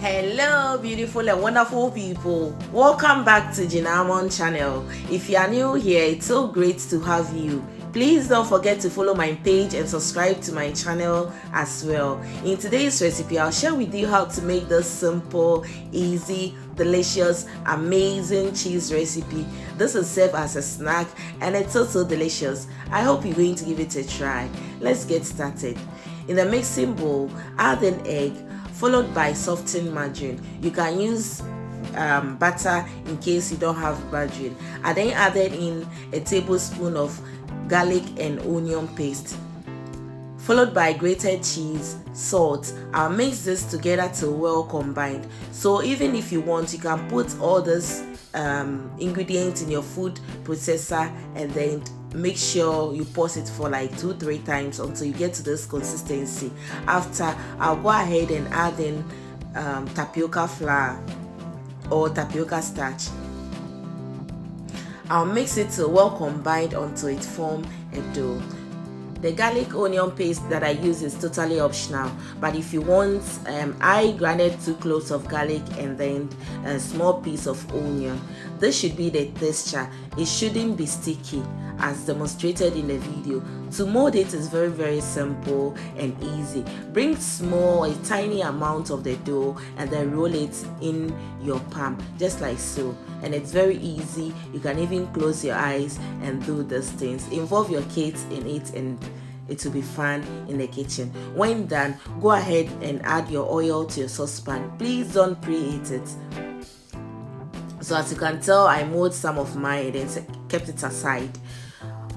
Hello beautiful and wonderful people, welcome back to Jinamon channel. If you are new here, it's so great to have you. Please don't forget to follow my page and subscribe to my channel as well. In today's recipe, I'll share with you how to make this simple, easy, delicious, amazing cheese recipe. This will serve as a snack and it's also delicious. I hope you're going to give it a try. Let's get started. In the mixing bowl, add an egg followed by softened margarine. You can use butter in case you don't have margarine. I then added in a tablespoon of garlic and onion paste, followed by grated cheese, salt. I'll mix this together till well combined. So even if you want, you can put all this ingredients in your food processor and then make sure you pause it for like 2-3 times until you get to this consistency. After, I'll go ahead and add in tapioca flour or tapioca starch. I'll mix it till well combined until it forms a dough. The garlic onion paste that I use is totally optional, but if you want, I grinded 2 cloves of garlic and then a small piece of onion. This should be the texture. It shouldn't be sticky as demonstrated in the video. To mold it is very simple and easy. Bring a tiny amount of the dough and then roll it in your palm just like so, and it's very easy. You can even close your eyes and do these things. Involve your kids in it and it will be fun in the kitchen. When done, go ahead and add your oil to your saucepan. Please don't preheat it. So as you can tell, I molded some of mine and kept it aside.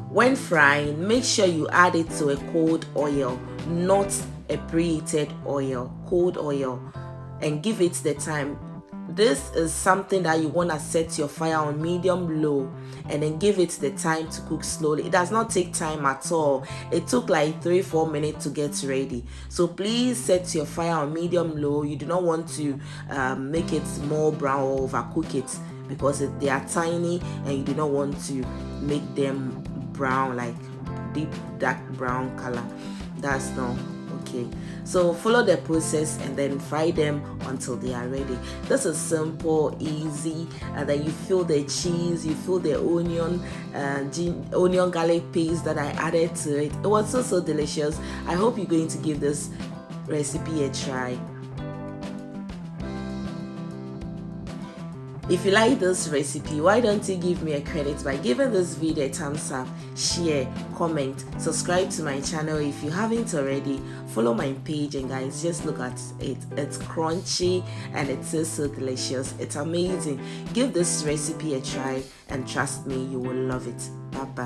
When frying, make sure you add it to a cold oil, not a preheated oil, cold oil, and give it the time. This is something that you want to set your fire on medium low and then give it the time to cook slowly. It does not take time at all. It took like 3-4 minutes to get ready. So please set your fire on medium low. You do not want to make it more brown or overcook it because they are tiny and you do not want to make them brown, like deep dark brown color. That's not okay. So follow the process and then fry them until they are ready. This is simple, easy, and then you feel the cheese, you feel the onion garlic paste that I added to it. It was so delicious. I hope you're going to give this recipe a try. If you like this recipe, why don't you give me a credit by giving this video a thumbs up, share, comment, subscribe to my channel if you haven't already, follow my page, and guys, just look at it. It's crunchy and it is so delicious. It's amazing. Give this recipe a try and trust me, you will love it. Bye bye.